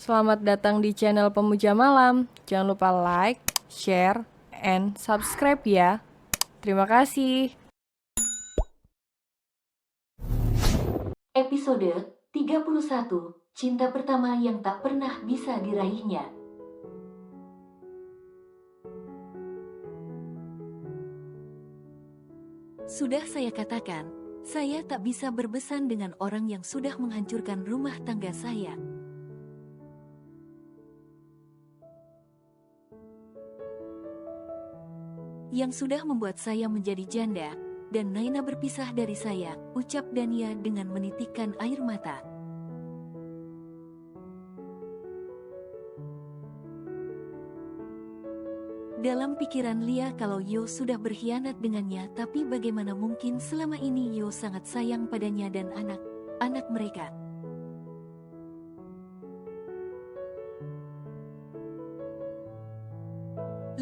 Selamat datang di channel Pemuja Malam. Jangan lupa like, share, and subscribe ya. Terima kasih. Episode 31, Cinta Pertama yang Tak Pernah Bisa Diraihnya. Sudah saya katakan, saya tak bisa berbesan dengan orang yang sudah menghancurkan rumah tangga saya. Yang sudah membuat saya menjadi janda, dan Naina berpisah dari saya, ucap Dania dengan menitikkan air mata. Dalam pikiran Lia kalau Yo sudah berkhianat dengannya, tapi bagaimana mungkin selama ini Yo sangat sayang padanya dan anak mereka.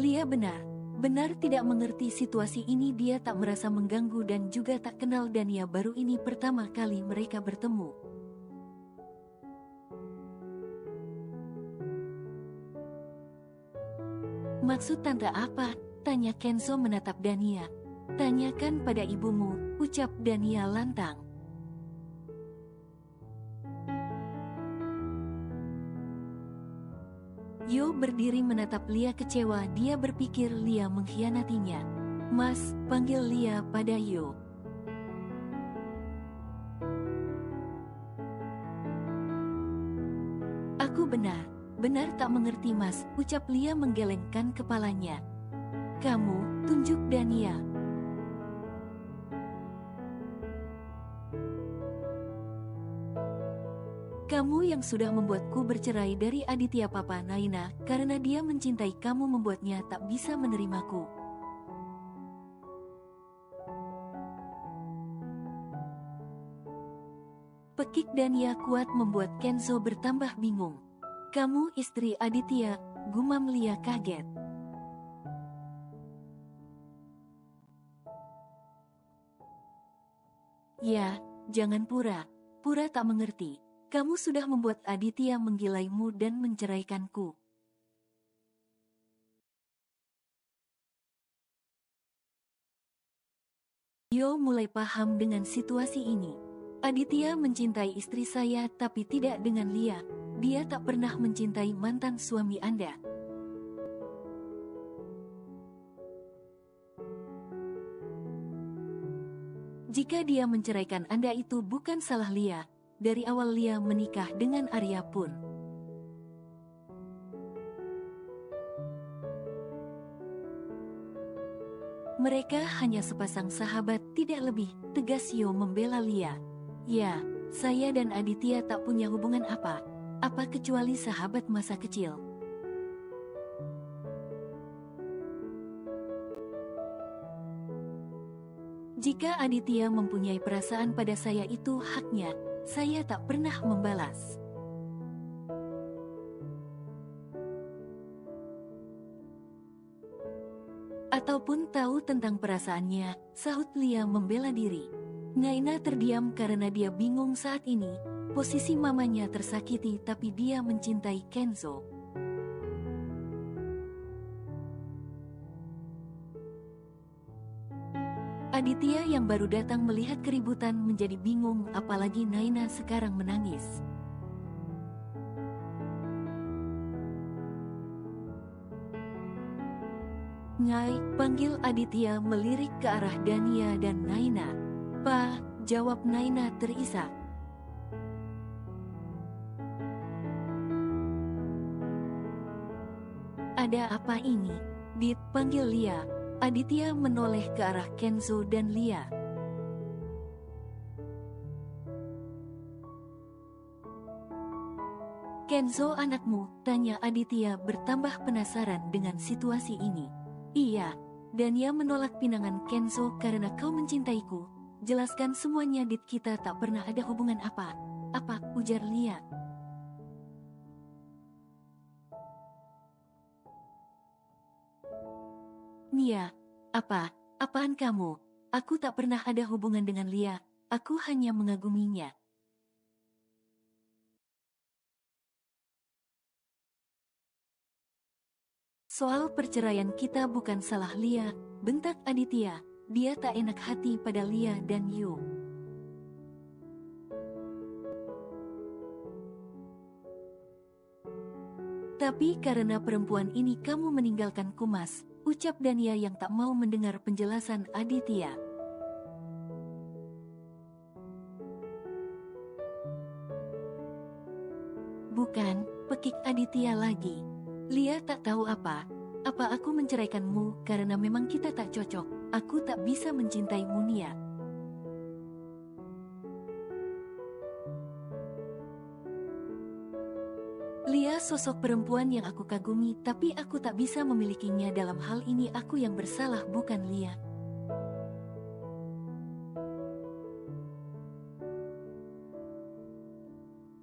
Lia benar tidak mengerti situasi ini. Dia tak merasa mengganggu dan juga tak kenal Dania. Baru ini pertama kali mereka bertemu. Maksud tante apa? Tanya Kenzo menatap Dania. Tanyakan pada ibumu, ucap Dania lantang. Yo berdiri menatap Lia kecewa. Dia berpikir Lia mengkhianatinya. Mas, panggil Lia pada Yo. Aku benar tak mengerti mas, ucap Lia menggelengkan kepalanya. Kamu, tunjuk Dania. Kamu yang sudah membuatku bercerai dari Aditya. Papa Naina, karena dia mencintai kamu membuatnya tak bisa menerimaku. Pekik Dania kuat membuat Kenzo bertambah bingung. Kamu istri Aditya, gumam Lia kaget. Ya, jangan pura tak mengerti. Kamu sudah membuat Aditya menggilaimu dan menceraikanku. Yo mulai paham dengan situasi ini. Aditya mencintai istri saya tapi tidak dengan Lia. Dia tak pernah mencintai mantan suami Anda. Jika dia menceraikan Anda itu bukan salah Lia. Dari awal Lia menikah dengan Arya pun. Mereka hanya sepasang sahabat, tidak lebih, tegas Yo membela Lia. Ya, saya dan Aditya tak punya hubungan apa kecuali sahabat masa kecil. Jika Aditya mempunyai perasaan pada saya itu haknya, saya tak pernah membalas. Ataupun tahu tentang perasaannya, sahut Lia membela diri. Naina terdiam karena dia bingung saat ini. Posisi mamanya tersakiti tapi dia mencintai Kenzo. Aditya yang baru datang melihat keributan menjadi bingung, apalagi Naina sekarang menangis. Ngai, panggil Aditya melirik ke arah Dania dan Naina. Pa, jawab Naina terisak. Ada apa ini? Dit, panggil Lia. Aditya menoleh ke arah Kenzo dan Lia. Kenzo anakmu, tanya Aditya bertambah penasaran dengan situasi ini. Iya, Dania menolak pinangan Kenzo karena kau mencintaiku. Jelaskan semuanya Dit, kita tak pernah ada hubungan apa, ujar Lia. Nia, apaan kamu? Aku tak pernah ada hubungan dengan Lia, aku hanya mengaguminya. Soal perceraian kita bukan salah Lia, bentak Aditya. Dia tak enak hati pada Lia dan Yu. Tapi karena perempuan ini kamu meninggalkan Kumas, ucap Dania yang tak mau mendengar penjelasan Aditya. Bukan, pekik Aditya lagi. Lia tak tahu apa aku menceraikanmu karena memang kita tak cocok. Aku tak bisa mencintaimu, Nia. Lia sosok perempuan yang aku kagumi, tapi aku tak bisa memilikinya. Dalam hal ini aku yang bersalah, bukan Lia.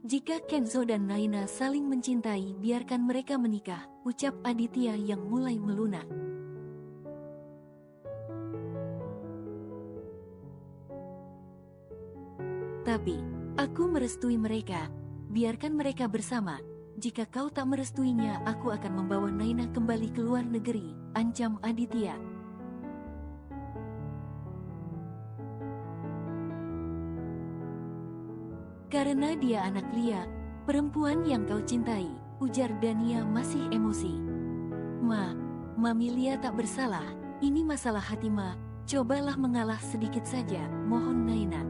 Jika Kenzo dan Naina saling mencintai, biarkan mereka menikah, ucap Aditya yang mulai melunak. Tapi, aku merestui mereka. Biarkan mereka bersama. Jika kau tak merestuinya, aku akan membawa Naina kembali ke luar negeri, ancam Aditya. Karena dia anak Lia, perempuan yang kau cintai, ujar Dania masih emosi. Mami Lia tak bersalah, ini masalah hati Ma, cobalah mengalah sedikit saja, mohon Naina.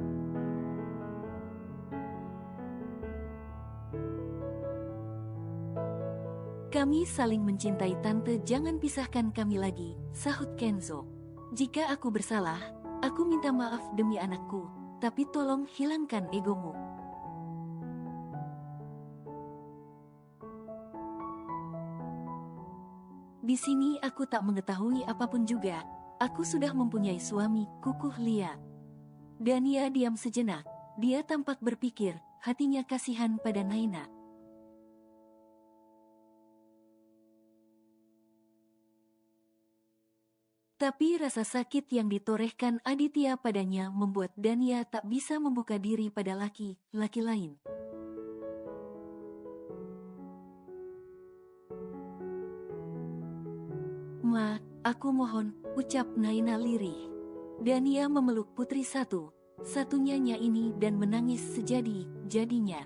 Kami saling mencintai Tante, jangan pisahkan kami lagi, sahut Kenzo. Jika aku bersalah, aku minta maaf demi anakku, tapi tolong hilangkan egomu. Di sini aku tak mengetahui apapun juga. Aku sudah mempunyai suami, kukuh Lia. Dania diam sejenak. Dia tampak berpikir, hatinya kasihan pada Naina. Tapi rasa sakit yang ditorehkan Aditya padanya membuat Dania tak bisa membuka diri pada laki-laki lain. Ma, aku mohon, ucap Naina lirih. Dania memeluk putri satu-satunya ini dan menangis sejadi-jadinya.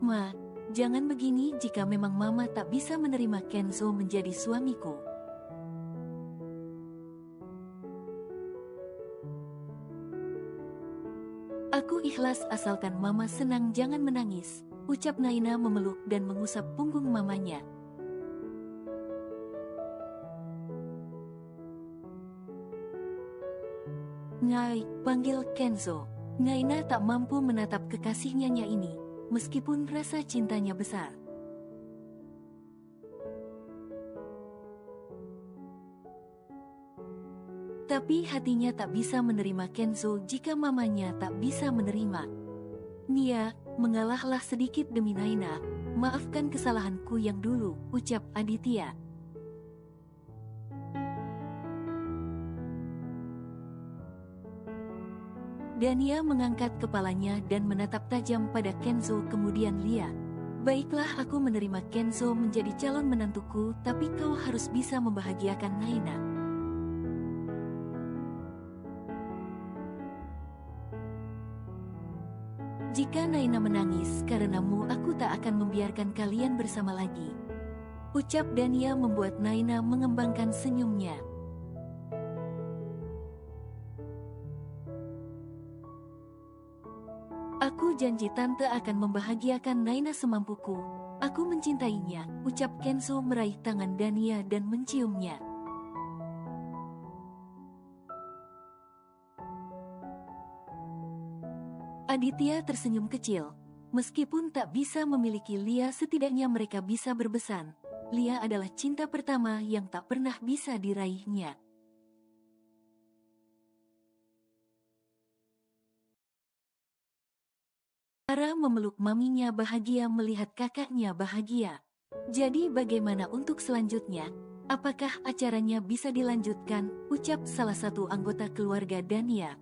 Ma, jangan begini. Jika memang Mama tak bisa menerima Kenzo menjadi suamiku, aku ikhlas asalkan Mama senang. Jangan menangis, ucap Naina memeluk dan mengusap punggung mamanya. Ngai, panggil Kenzo. Naina tak mampu menatap kekasihnya ini, meskipun rasa cintanya besar. Tapi hatinya tak bisa menerima Kenzo jika mamanya tak bisa menerima. Nia, mengalahlah sedikit demi Naina. Maafkan kesalahanku yang dulu, ucap Aditya. Dania mengangkat kepalanya dan menatap tajam pada Kenzo, kemudian Lia. Baiklah, aku menerima Kenzo menjadi calon menantuku, tapi kau harus bisa membahagiakan Naina. Jika Naina menangis karenamu, aku tak akan membiarkan kalian bersama lagi, ucap Dania membuat Naina mengembangkan senyumnya. Aku janji Tante akan membahagiakan Naina semampuku. Aku mencintainya, ucap Kenzo meraih tangan Dania dan menciumnya. Aditya tersenyum kecil. Meskipun tak bisa memiliki Lia, setidaknya mereka bisa berbesan. Lia adalah cinta pertama yang tak pernah bisa diraihnya. Ara memeluk maminya bahagia melihat kakaknya bahagia. Jadi bagaimana untuk selanjutnya? Apakah acaranya bisa dilanjutkan? Ucap salah satu anggota keluarga Dania.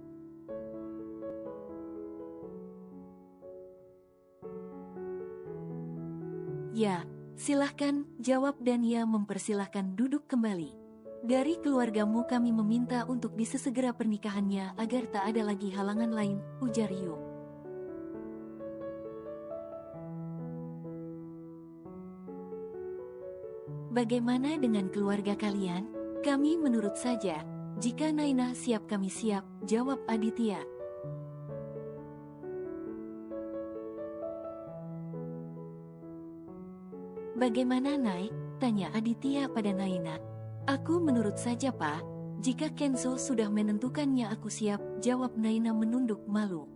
Ya, silahkan, jawab Dania mempersilahkan duduk kembali. Dari keluargamu kami meminta untuk disesegera pernikahannya agar tak ada lagi halangan lain, ujar Yu. Bagaimana dengan keluarga kalian? Kami menurut saja. Jika Naina siap kami siap, jawab Aditya. Bagaimana Nai? Tanya Aditya pada Naina. Aku menurut saja Pak. Jika Kenzo sudah menentukannya aku siap, jawab Naina menunduk malu.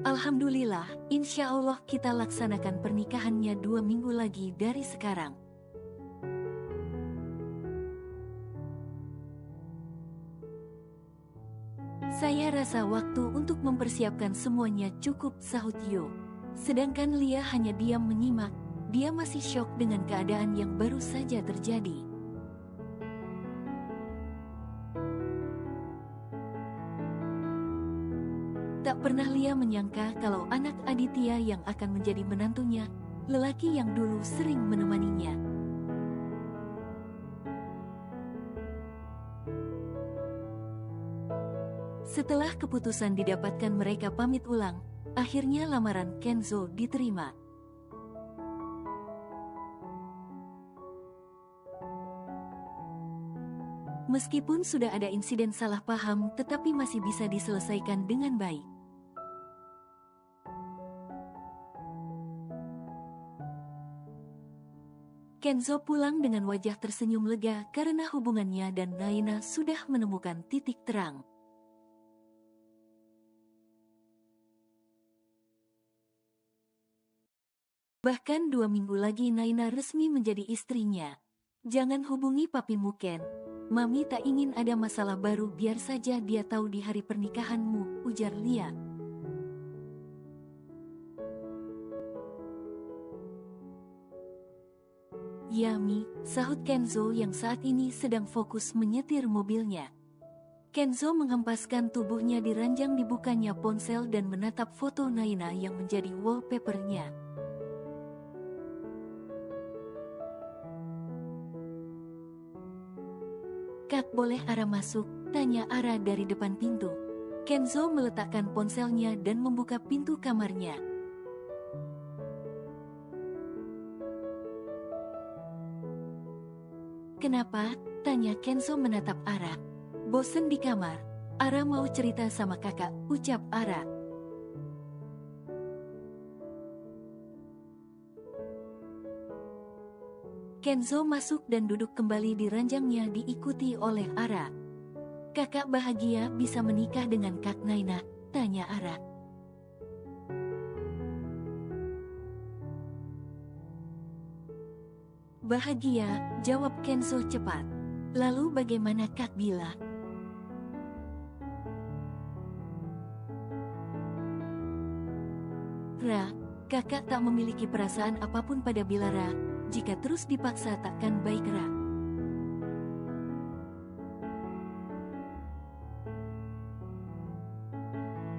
Alhamdulillah, insya Allah kita laksanakan pernikahannya 2 minggu lagi dari sekarang. Saya rasa waktu untuk mempersiapkan semuanya cukup, sahut Yo. Sedangkan Lia hanya diam menyimak, dia masih syok dengan keadaan yang baru saja terjadi. Tak pernah Lia menyangka kalau anak Aditya yang akan menjadi menantunya, lelaki yang dulu sering menemaninya. Setelah keputusan didapatkan mereka pamit ulang, akhirnya lamaran Kenzo diterima. Meskipun sudah ada insiden salah paham, tetapi masih bisa diselesaikan dengan baik. Kenzo pulang dengan wajah tersenyum lega karena hubungannya dan Naina sudah menemukan titik terang. Bahkan 2 minggu lagi Naina resmi menjadi istrinya. Jangan hubungi papimu Ken. Mami tak ingin ada masalah baru, biar saja dia tahu di hari pernikahanmu, ujar Lia. Ya Mi, sahut Kenzo yang saat ini sedang fokus menyetir mobilnya. Kenzo menghempaskan tubuhnya di ranjang dibukanya ponsel dan menatap foto Naina yang menjadi wallpapernya. Kak, boleh Ara masuk? Tanya Ara dari depan pintu. Kenzo meletakkan ponselnya dan membuka pintu kamarnya. Kenapa? Tanya Kenzo menatap Ara. Bosen di kamar. Ara mau cerita sama kakak, ucap Ara. Kenzo masuk dan duduk kembali di ranjangnya diikuti oleh Ara. Kakak bahagia bisa menikah dengan Kak Naina? Tanya Ara. Bahagia, jawab Kenzo cepat. Lalu bagaimana Kak Bila? Ra, kakak tak memiliki perasaan apapun pada Bila Ra. Jika terus dipaksa takkan baik Ra.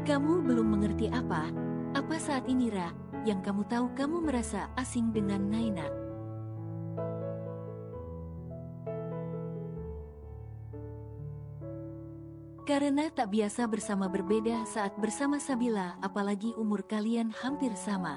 Kamu belum mengerti apa? Apa saat ini Ra, yang kamu tahu kamu merasa asing dengan Naina? Karena tak biasa bersama berbeda saat bersama Sabila, apalagi umur kalian hampir sama.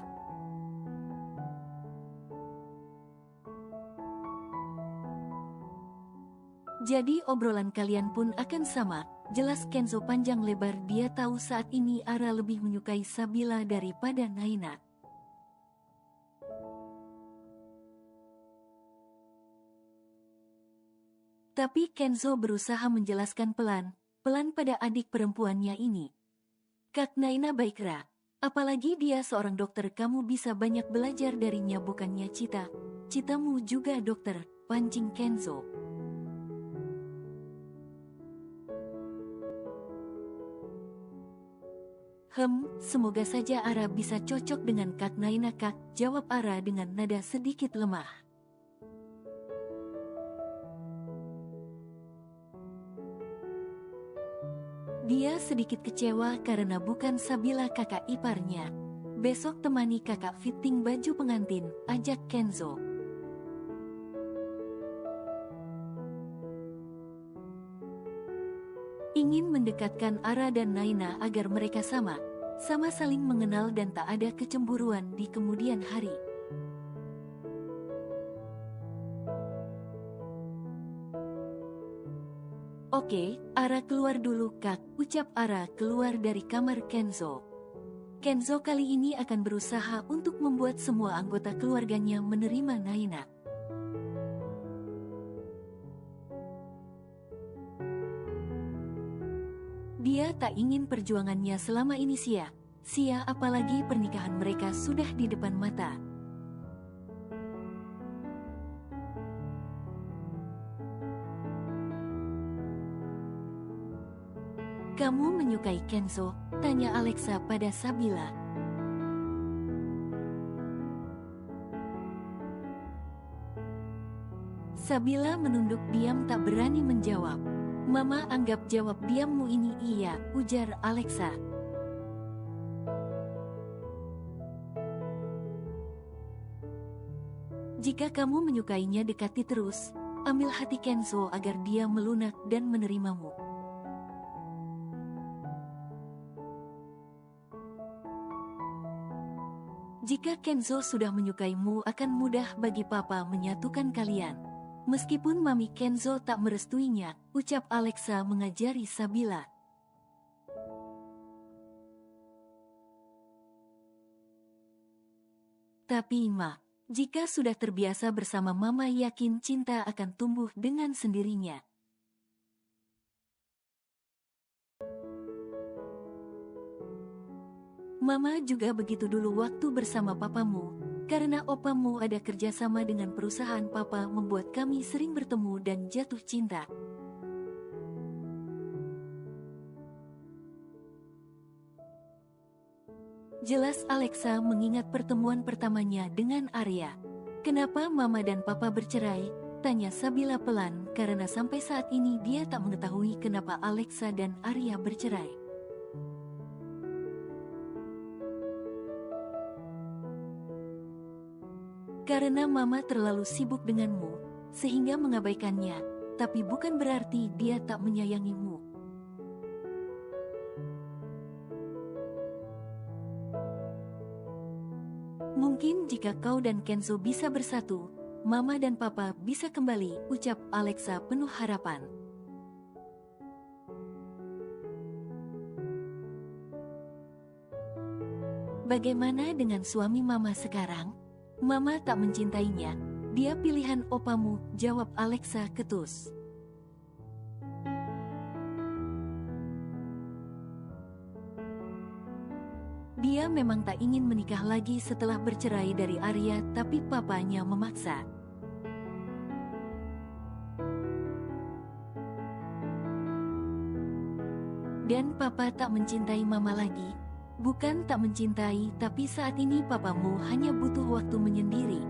Jadi obrolan kalian pun akan sama, jelas Kenzo panjang lebar. Dia tahu saat ini Ara lebih menyukai Sabila daripada Naina. Tapi Kenzo berusaha menjelaskan pelan pada adik perempuannya ini. Kak Naina baik Ra, apalagi dia seorang dokter, kamu bisa banyak belajar darinya bukannya Citamu juga dokter, pancing Kenzo. Semoga saja Ara bisa cocok dengan Kak Naina Kak, jawab Ara dengan nada sedikit lemah. Dia sedikit kecewa karena bukan Sabila kakak iparnya. Besok temani kakak fitting baju pengantin, ajak Kenzo. Ingin mendekatkan Ara dan Naina agar mereka sama saling mengenal dan tak ada kecemburuan di kemudian hari. Oke, Ara keluar dulu kak, ucap Ara keluar dari kamar Kenzo. Kenzo kali ini akan berusaha untuk membuat semua anggota keluarganya menerima Naina. Dia tak ingin perjuangannya selama ini sia-sia, apalagi pernikahan mereka sudah di depan mata. Kamu menyukai Kenzo? Tanya Alexa pada Sabila. Sabila menunduk diam tak berani menjawab. Mama anggap jawab diammu ini iya, ujar Alexa. Jika kamu menyukainya dekati terus, ambil hati Kenzo agar dia melunak dan menerimamu. Jika Kenzo sudah menyukaimu akan mudah bagi papa menyatukan kalian. Meskipun mami Kenzo tak merestuinya, ucap Alexa mengajari Sabila. Tapi Ma, jika sudah terbiasa bersama mama yakin cinta akan tumbuh dengan sendirinya. Mama juga begitu dulu waktu bersama papamu. Karena opamu ada kerjasama dengan perusahaan papa membuat kami sering bertemu dan jatuh cinta. Jelas Alexa mengingat pertemuan pertamanya dengan Arya. Kenapa mama dan papa bercerai? Tanya Sabila pelan karena sampai saat ini dia tak mengetahui kenapa Alexa dan Arya bercerai. Karena mama terlalu sibuk denganmu, sehingga mengabaikannya, tapi bukan berarti dia tak menyayangimu. Mungkin jika kau dan Kenzo bisa bersatu, mama dan papa bisa kembali, ucap Alexa penuh harapan. Bagaimana dengan suami mama sekarang? Mama tak mencintainya, dia pilihan opamu, jawab Alexa ketus. Dia memang tak ingin menikah lagi setelah bercerai dari Arya, tapi papanya memaksa. Dan papa tak mencintai mama lagi. Bukan tak mencintai, tapi saat ini papamu hanya butuh waktu menyendiri.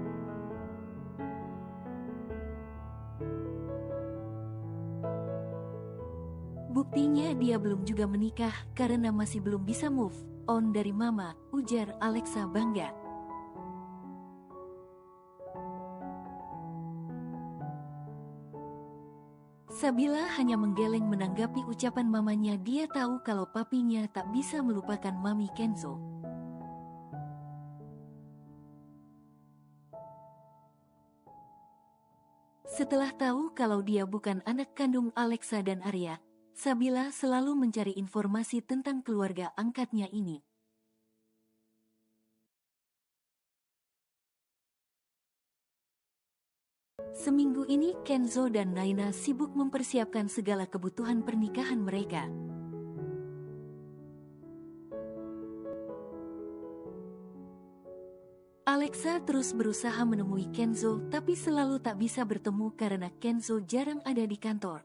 Buktinya dia belum juga menikah karena masih belum bisa move on dari mama, ujar Alexa bangga. Sabila hanya menggeleng menanggapi ucapan mamanya. Dia tahu kalau papinya tak bisa melupakan mami Kenzo. Setelah tahu kalau dia bukan anak kandung Alexa dan Arya, Sabila selalu mencari informasi tentang keluarga angkatnya ini. Seminggu ini Kenzo dan Naina sibuk mempersiapkan segala kebutuhan pernikahan mereka. Alexa terus berusaha menemui Kenzo, tapi selalu tak bisa bertemu karena Kenzo jarang ada di kantor.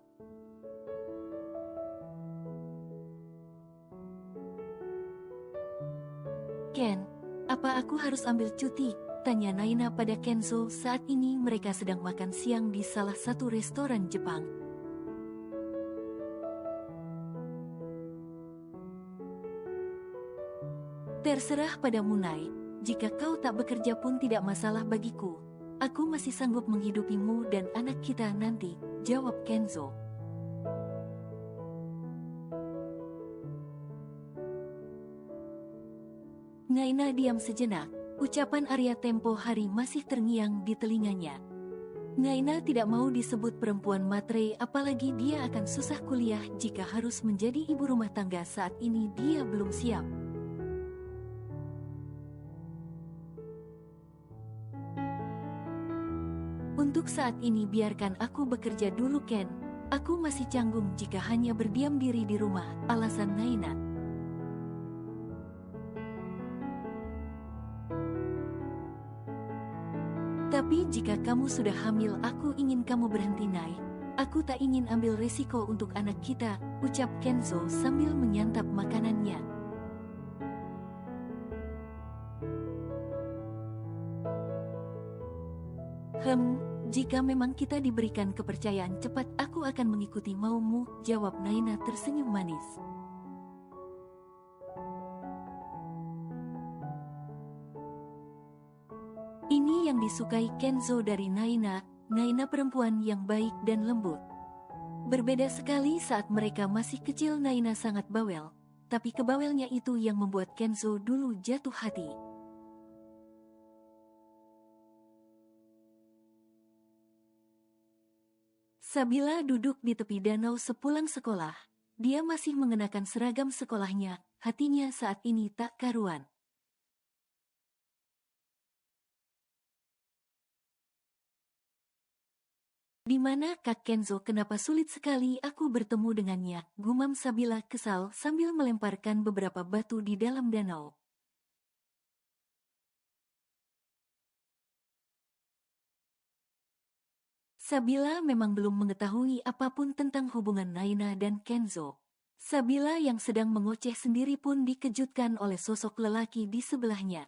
Ken, apa aku harus ambil cuti? Tanya Naina pada Kenzo saat ini mereka sedang makan siang di salah satu restoran Jepang. Terserah padamu, Nai. Jika kau tak bekerja pun tidak masalah bagiku. Aku masih sanggup menghidupimu dan anak kita nanti, jawab Kenzo. Naina diam sejenak. Ucapan Arya tempo hari masih terngiang di telinganya. Naina tidak mau disebut perempuan matre, apalagi dia akan susah kuliah jika harus menjadi ibu rumah tangga saat ini dia belum siap. Untuk saat ini biarkan aku bekerja dulu, Ken. Aku masih canggung jika hanya berdiam diri di rumah, alasan Naina. Tapi jika kamu sudah hamil, aku ingin kamu berhenti, Nai. Aku tak ingin ambil risiko untuk anak kita, ucap Kenzo sambil menyantap makanannya. Jika memang kita diberikan kepercayaan cepat, aku akan mengikuti maumu, jawab Naina tersenyum manis. Ini yang disukai Kenzo dari Naina, Naina perempuan yang baik dan lembut. Berbeda sekali saat mereka masih kecil, Naina sangat bawel, tapi kebawelnya itu yang membuat Kenzo dulu jatuh hati. Sabila duduk di tepi danau sepulang sekolah. Dia masih mengenakan seragam sekolahnya, hatinya saat ini tak karuan. Di mana Kak Kenzo, kenapa sulit sekali aku bertemu dengannya, gumam Sabila kesal sambil melemparkan beberapa batu di dalam danau. Sabila memang belum mengetahui apapun tentang hubungan Naina dan Kenzo. Sabila yang sedang mengoceh sendiri pun dikejutkan oleh sosok lelaki di sebelahnya.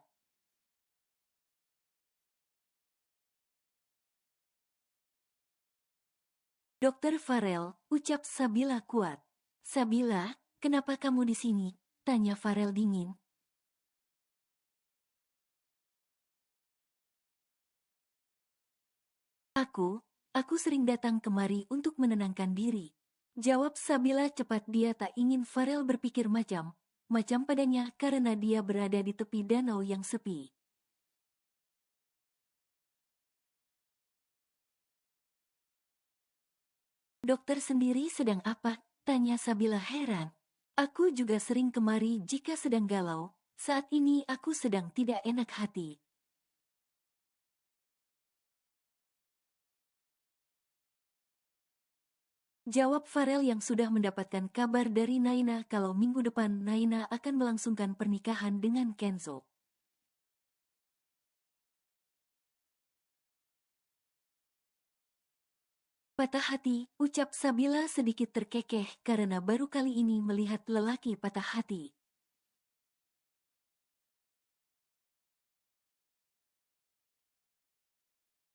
Dokter Farel, ucap Sabila kuat. Sabila, kenapa kamu di sini? Tanya Farel dingin. Aku sering datang kemari untuk menenangkan diri. Jawab Sabila cepat, dia tak ingin Farel berpikir macam padanya karena dia berada di tepi danau yang sepi. Dokter sendiri sedang apa? Tanya Sabila heran. Aku juga sering kemari jika sedang galau. Saat ini aku sedang tidak enak hati. Jawab Farel yang sudah mendapatkan kabar dari Naina kalau minggu depan Naina akan melangsungkan pernikahan dengan Kenzo. Patah hati, ucap Sabila sedikit terkekeh karena baru kali ini melihat lelaki patah hati.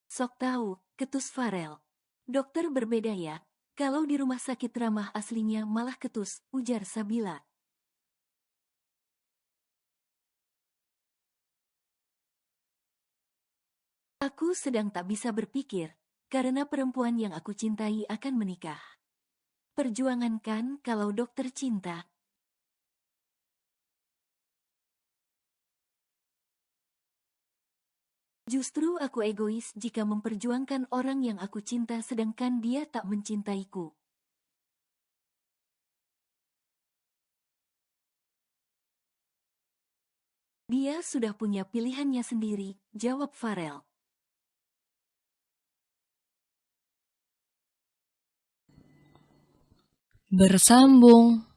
Sok tahu, ketus Farel. Dokter berbeda ya, kalau di rumah sakit ramah aslinya malah ketus, ujar Sabila. Aku sedang tak bisa berpikir, karena perempuan yang aku cintai akan menikah. Perjuangan kan kalau dokter cinta. Justru aku egois jika memperjuangkan orang yang aku cinta sedangkan dia tak mencintaiku. Dia sudah punya pilihannya sendiri, jawab Farel. Bersambung.